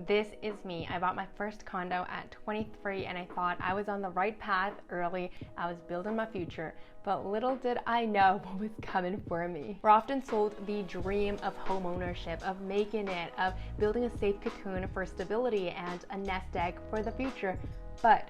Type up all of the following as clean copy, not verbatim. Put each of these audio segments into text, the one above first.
This is me. I bought my first condo at 23 and I thought I was on the right path early. I was building my future, but little did I know what was coming for me. We're often sold the dream of home ownership, of making it, of building a safe cocoon for stability and a nest egg for the future. But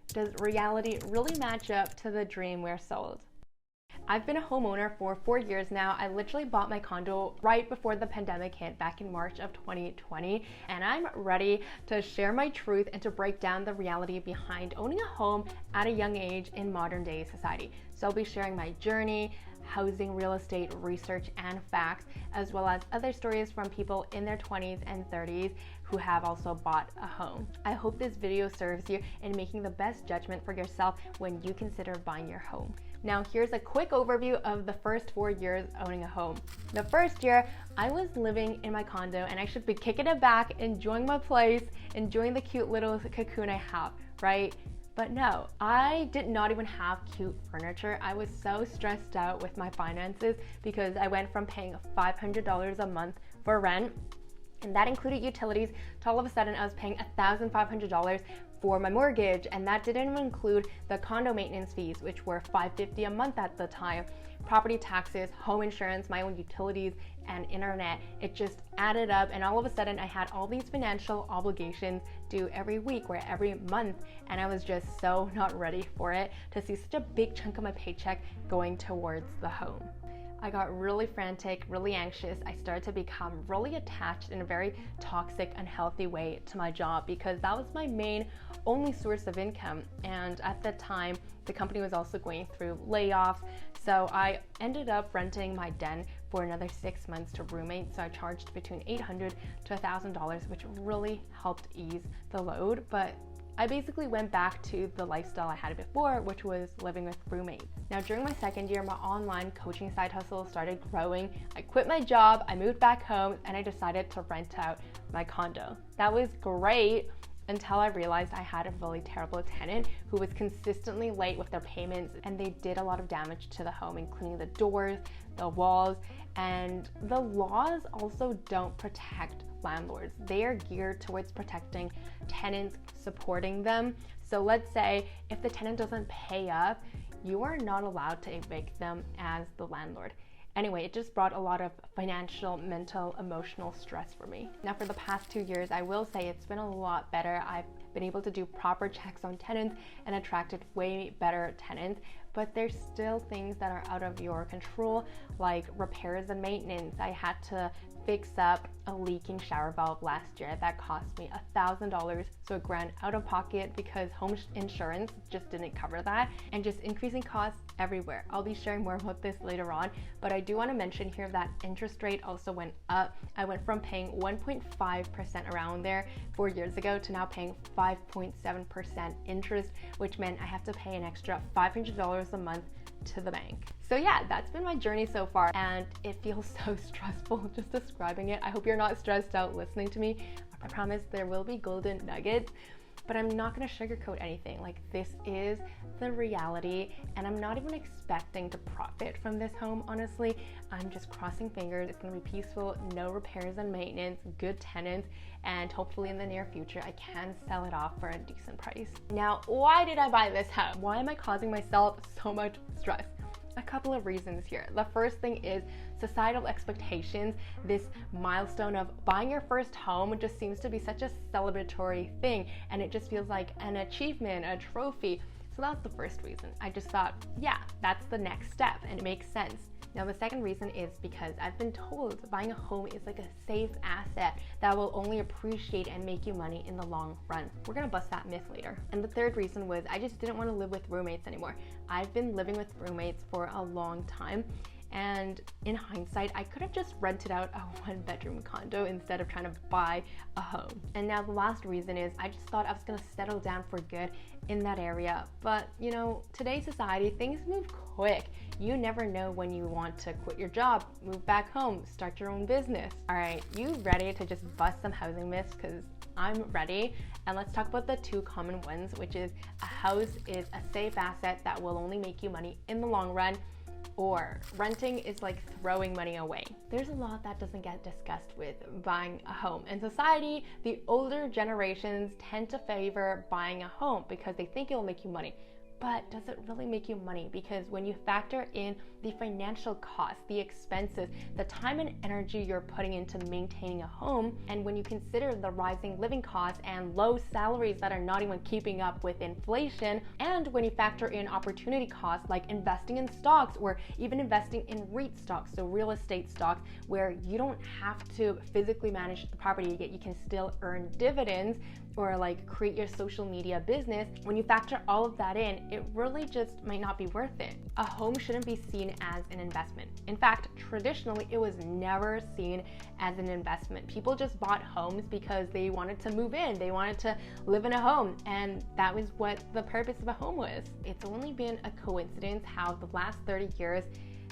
does reality really match up to the dream we're sold? I've been a homeowner for 4 years now. I literally bought my condo right before the pandemic hit back in March of 2020, and I'm ready to share my truth and to break down the reality behind owning a home at a young age in modern day society. So I'll be sharing my journey, housing, real estate, research, and facts, as well as other stories from people in their 20s and 30s who have also bought a home. I hope this video serves you in making the best judgment for yourself when you consider buying your home. Now here's a quick overview of the first 4 years owning a home. The first year, I was living in my condo and I should be kicking it back, enjoying my place, enjoying the cute little cocoon I have, right? But no, I did not even have cute furniture. I was so stressed out with my finances because I went from paying $500 a month for rent, and that included utilities, to all of a sudden I was paying $1,500 for my mortgage, and that didn't even include the condo maintenance fees, which were $550 a month at the time, property taxes, home insurance, my own utilities, and internet. It just added up, and all of a sudden I had all these financial obligations due every week or every month, and I was just so not ready for it to see such a big chunk of my paycheck going towards the home. I got really frantic, really anxious. I started to become really attached in a very toxic, unhealthy way to my job because that was my main only source of income. And at the time, the company was also going through layoffs. So I ended up renting my den for another 6 months to roommates. So I charged between $800 to $1,000, which really helped ease the load. But I basically went back to the lifestyle I had before, which was living with roommates. Now, during my second year, my online coaching side hustle started growing. I quit my job, I moved back home, and I decided to rent out my condo. That was great until I realized I had a really terrible tenant who was consistently late with their payments, and they did a lot of damage to the home, including the doors, the walls, and the laws also don't protect landlords. They are geared towards protecting tenants, supporting them. So let's say if the tenant doesn't pay up, you are not allowed to evict them as the landlord. Anyway, it just brought a lot of financial, mental, emotional stress for me. Now for the past 2 years, I will say it's been a lot better. I've been able to do proper checks on tenants and attracted way better tenants, but there's still things that are out of your control, like repairs and maintenance. I had to fix up a leaking shower valve last year. That cost me $1,000, so $1,000 out of pocket because home insurance just didn't cover that, and just increasing costs everywhere. I'll be sharing more about this later on, but I do want to mention here that interest rate also went up. I went from paying 1.5% around there 4 years ago to now paying 5.7% interest, which meant I have to pay an extra $500 a month to the bank. So yeah, that's been my journey so far, and it feels so stressful just describing it. I hope you're not stressed out listening to me. I promise there will be golden nuggets, but I'm not going to sugarcoat anything. Like, this is the reality, and I'm not even expecting to profit from this home, honestly. I'm just crossing fingers. It's going to be peaceful, no repairs and maintenance, good tenants, and hopefully in the near future I can sell it off for a decent price. Now, why did I buy this house? Why am I causing myself so much stress? A couple of reasons here. The first thing is societal expectations. This milestone of buying your first home just seems to be such a celebratory thing, and it just feels like an achievement, a trophy. So that's the first reason. I just thought, yeah, that's the next step, and it makes sense. Now, the second reason is because I've been told buying a home is like a safe asset that will only appreciate and make you money in the long run. We're gonna bust that myth later. And the third reason was I just didn't want to live with roommates anymore. I've been living with roommates for a long time, and in hindsight, I could have just rented out a 1-bedroom condo instead of trying to buy a home. And now the last reason is I just thought I was gonna settle down for good in that area. But you know, today's society, things move quick. You never know when you want to quit your job, move back home, start your own business. All right, you ready to just bust some housing myths? Because I'm ready. And let's talk about the 2 common ones, which is a house is a safe asset that will only make you money in the long run, Or renting is like throwing money away. There's a lot that doesn't get discussed with buying a home. In society, the older generations tend to favor buying a home because they think it'll make you money. But does it really make you money? Because when you factor in the financial costs, the expenses, the time and energy you're putting into maintaining a home, and when you consider the rising living costs and low salaries that are not even keeping up with inflation, and when you factor in opportunity costs like investing in stocks or even investing in REIT stocks, so real estate stocks, where you don't have to physically manage the property, yet you can still earn dividends or like create your social media business. When you factor all of that in, it really just might not be worth it. A home shouldn't be seen as an investment. In fact, traditionally, it was never seen as an investment. People just bought homes because they wanted to move in, they wanted to live in a home, and that was what the purpose of a home was. It's only been a coincidence how the last 30 years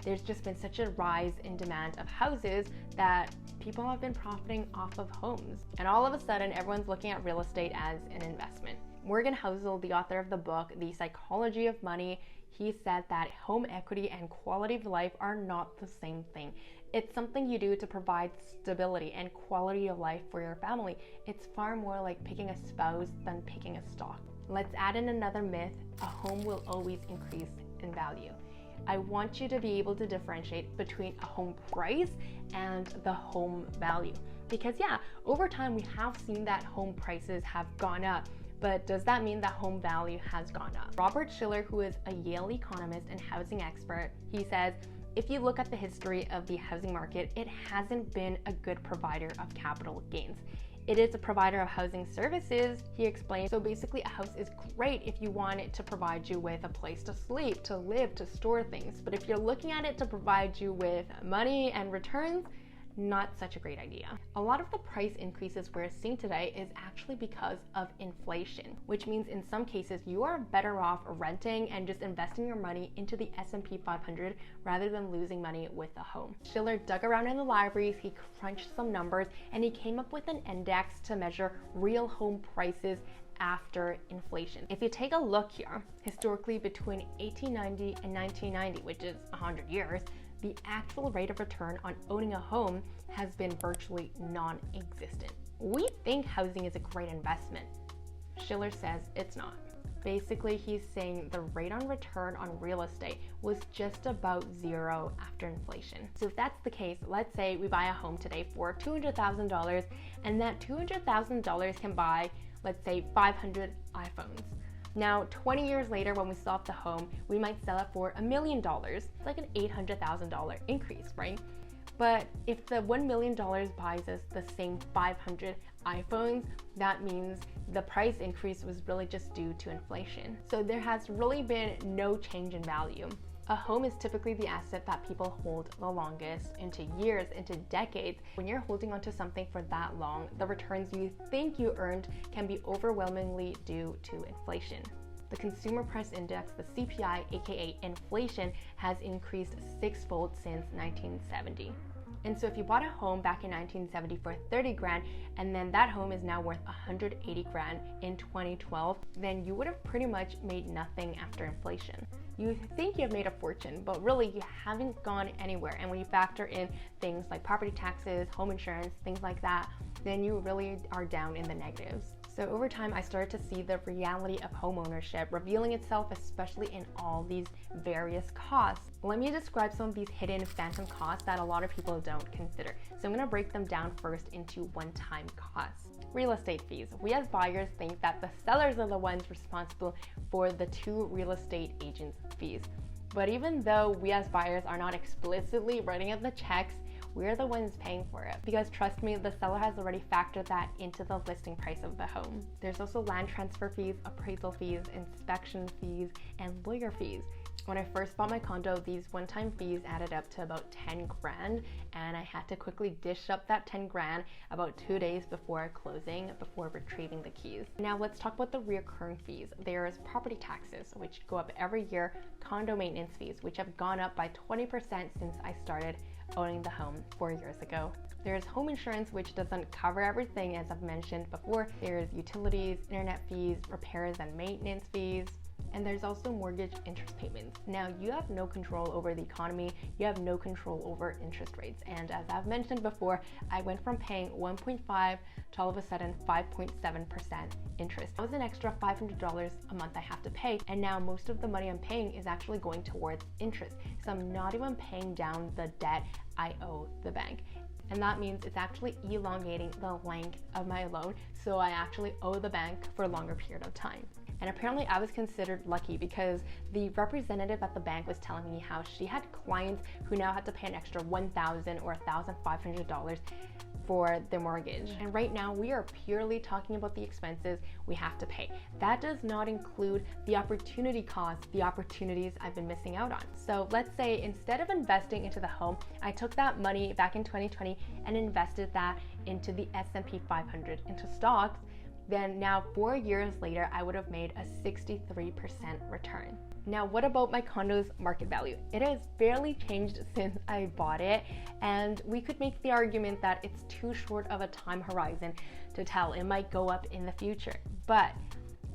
there's just been such a rise in demand of houses that people have been profiting off of homes. And all of a sudden, everyone's looking at real estate as an investment. Morgan Housel, the author of the book, The Psychology of Money, he said that home equity and quality of life are not the same thing. It's something you do to provide stability and quality of life for your family. It's far more like picking a spouse than picking a stock. Let's add in another myth: a home will always increase in value. I want you to be able to differentiate between a home price and the home value. Because yeah, over time we have seen that home prices have gone up, but does that mean that home value has gone up? Robert Shiller, who is a Yale economist and housing expert, he says, if you look at the history of the housing market, it hasn't been a good provider of capital gains. It is a provider of housing services, he explained. So basically, a house is great if you want it to provide you with a place to sleep, to live, to store things. But if you're looking at it to provide you with money and returns, not such a great idea. A lot of the price increases we're seeing today is actually because of inflation, which means in some cases you are better off renting and just investing your money into the S&P 500 rather than losing money with a home. Schiller dug around in the libraries, he crunched some numbers, and he came up with an index to measure real home prices after inflation. If you take a look here, historically between 1890 and 1990, which is 100 years, the actual rate of return on owning a home has been virtually non-existent. We think housing is a great investment. Schiller says it's not. Basically, he's saying the rate on return on real estate was just about zero after inflation. So if that's the case, let's say we buy a home today for $200,000 and that $200,000 can buy, let's say, 500 iPhones. Now, 20 years later, when we sell off the home, we might sell it for $1 million. It's like an $800,000 increase, right? But if the $1 million buys us the same 500 iPhones, that means the price increase was really just due to inflation. So there has really been no change in value. A home is typically the asset that people hold the longest, into years, into decades. When you're holding onto something for that long, the returns you think you earned can be overwhelmingly due to inflation. The Consumer Price Index, the CPI, aka inflation, has increased sixfold since 1970. And so if you bought a home back in 1970 for 30 grand, and then that home is now worth 180 grand in 2012, then you would have pretty much made nothing after inflation. You think you've made a fortune, but really you haven't gone anywhere. And when you factor in things like property taxes, home insurance, things like that, then you really are down in the negatives. So over time, I started to see the reality of home ownership revealing itself, especially in all these various costs. Let me describe some of these hidden phantom costs that a lot of people don't consider. So I'm gonna break them down first into one-time costs. Real estate fees. We as buyers think that the sellers are the ones responsible for the two real estate agents' fees. But even though we as buyers are not explicitly writing up the checks, we're the ones paying for it. Because trust me, the seller has already factored that into the listing price of the home. There's also land transfer fees, appraisal fees, inspection fees, and lawyer fees. When I first bought my condo, these one-time fees added up to about 10 grand, and I had to quickly dish up that 10 grand about 2 days before closing, before retrieving the keys. Now let's talk about the recurring fees. There's property taxes, which go up every year, condo maintenance fees, which have gone up by 20% since I started owning the home 4 years ago. There's home insurance, which doesn't cover everything, as I've mentioned before. There's utilities, internet fees, repairs and maintenance fees, And there's also mortgage interest payments. Now, you have no control over the economy, you have no control over interest rates. And as I've mentioned before, I went from paying 1.5 to all of a sudden 5.7% interest. That was an extra $500 a month I have to pay. And now most of the money I'm paying is actually going towards interest. So I'm not even paying down the debt I owe the bank. And that means it's actually elongating the length of my loan, so I actually owe the bank for a longer period of time. And apparently I was considered lucky because the representative at the bank was telling me how she had clients who now had to pay an extra $1,000 or $1,500 for their mortgage. And right now we are purely talking about the expenses we have to pay. That does not include the opportunity costs, the opportunities I've been missing out on. So let's say instead of investing into the home, I took that money back in 2020 and invested that into the S&P 500, into stocks. Then now 4 years later, I would have made a 63% return. Now, what about my condo's market value? It has barely changed since I bought it, and we could make the argument that it's too short of a time horizon to tell. It might go up in the future. But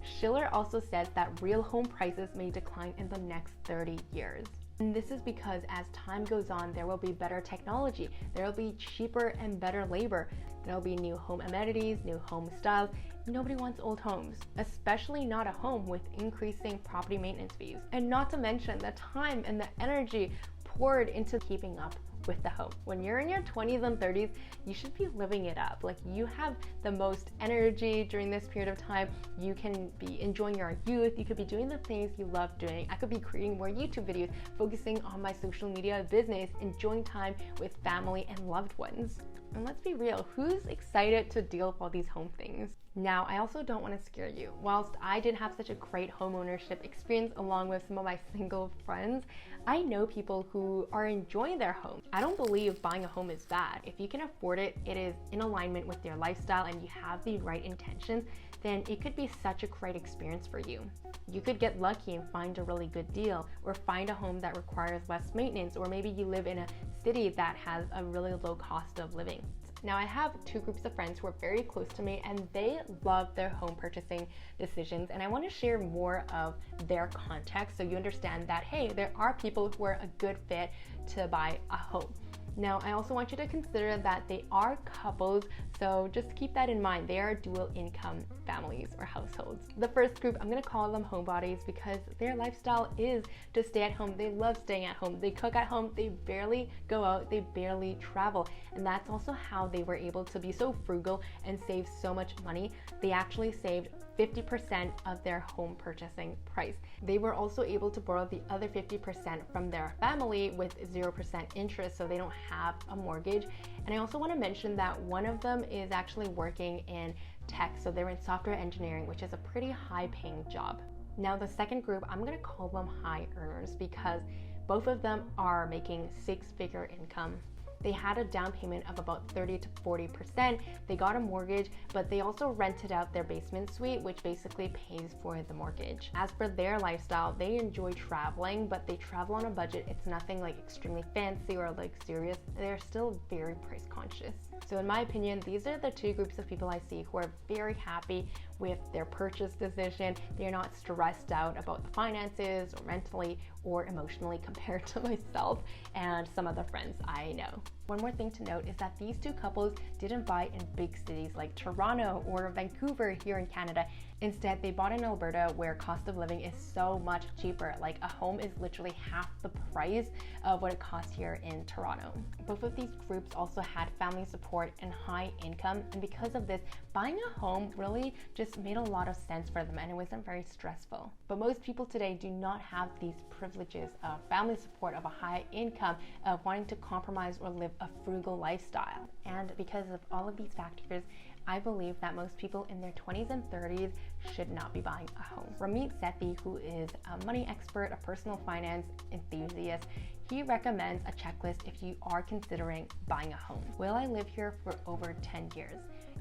Schiller also says that real home prices may decline in the next 30 years. And this is because as time goes on, there will be better technology, there will be cheaper and better labor, there will be new home amenities, new home styles. Nobody wants old homes, especially not a home with increasing property maintenance fees. And not to mention the time and the energy poured into keeping up with the home. When you're in your 20s and 30s, you should be living it up. Like, you have the most energy during this period of time. You can be enjoying your youth. You could be doing the things you love doing. I could be creating more YouTube videos, focusing on my social media business, enjoying time with family and loved ones. And let's be real, who's excited to deal with all these home things? Now, I also don't want to scare you. Whilst I didn't have such a great home ownership experience along with some of my single friends, I know people who are enjoying their home. I don't believe buying a home is bad. If you can afford it, it is in alignment with your lifestyle, and you have the right intentions, then it could be such a great experience for you. You could get lucky and find a really good deal, or find a home that requires less maintenance, or maybe you live in a city that has a really low cost of living. Now, I have two groups of friends who are very close to me, and they love their home purchasing decisions, and I want to share more of their context so you understand that, hey, there are people who are a good fit to buy a home. Now, I also want you to consider that they are couples, so just keep that in mind. They are dual income families or households. The first group, I'm gonna call them homebodies because their lifestyle is to stay at home. They love staying at home. They cook at home. They barely go out. They barely travel. And that's also how they were able to be so frugal and save so much money. They actually saved 50% of their home purchasing price. They were also able to borrow the other 50% from their family with 0% interest, so they don't have a mortgage. And I also want to mention that one of them is actually working in tech, so they're in software engineering, which is a pretty high paying job. Now, the second group, I'm going to call them high earners because both of them are making six-figure income. They had a down payment of about 30 to 40%. They got a mortgage, but they also rented out their basement suite, which basically pays for the mortgage. As for their lifestyle, they enjoy traveling, but they travel on a budget. It's nothing like extremely fancy or luxurious. They're still very price conscious. So in my opinion, these are the two groups of people I see who are very happy with their purchase decision. They're not stressed out about the finances or mentally or emotionally compared to myself and some other friends I know. One more thing to note is that these two couples didn't buy in big cities like Toronto or Vancouver here in Canada. Instead, they bought in Alberta, where cost of living is so much cheaper. Like, a home is literally half the price of what it costs here in Toronto. Both of these groups also had family support and high income, and because of this, buying a home really just made a lot of sense for them, and it wasn't very stressful. But most people today do not have these privileges of family support, of a high income, of wanting to compromise or live a frugal lifestyle. And because of all of these factors, I believe that most people in their 20s and 30s should not be buying a home. Ramit Sethi, who is a money expert, a personal finance enthusiast, he recommends a checklist if you are considering buying a home. Will I live here for over 10 years?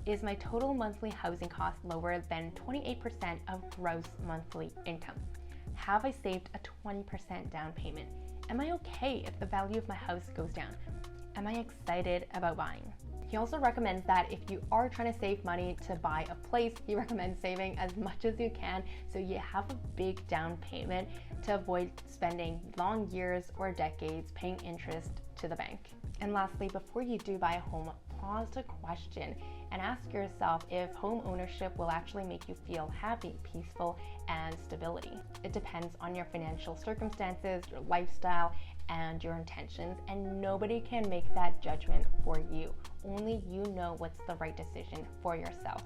Is my total monthly housing cost lower than 28% of gross monthly income? Have I saved a 20% down payment? Am I okay if the value of my house goes down? Am I excited about buying? He also recommends that if you are trying to save money to buy a place, he recommends saving as much as you can so you have a big down payment to avoid spending long years or decades paying interest to the bank. And lastly, before you do buy a home, pause to question and ask yourself if home ownership will actually make you feel happy, peaceful, and stability. It depends on your financial circumstances, your lifestyle, and your intentions, and nobody can make that judgment for you. Only you know what's the right decision for yourself.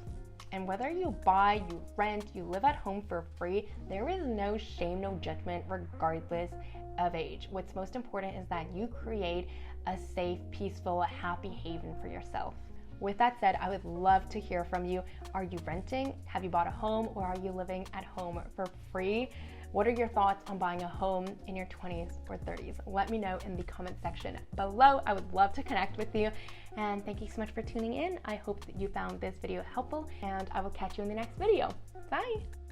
And whether you buy, you rent, you live at home for free, there is no shame, no judgment, regardless of age. What's most important is that you create a safe, peaceful, happy haven for yourself. With that said, I would love to hear from you. Are you renting? Have you bought a home, or are you living at home for free? What are your thoughts on buying a home in your 20s or 30s? Let me know in the comment section below. I would love to connect with you. And thank you so much for tuning in. I hope that you found this video helpful, and I will catch you in the next video. Bye.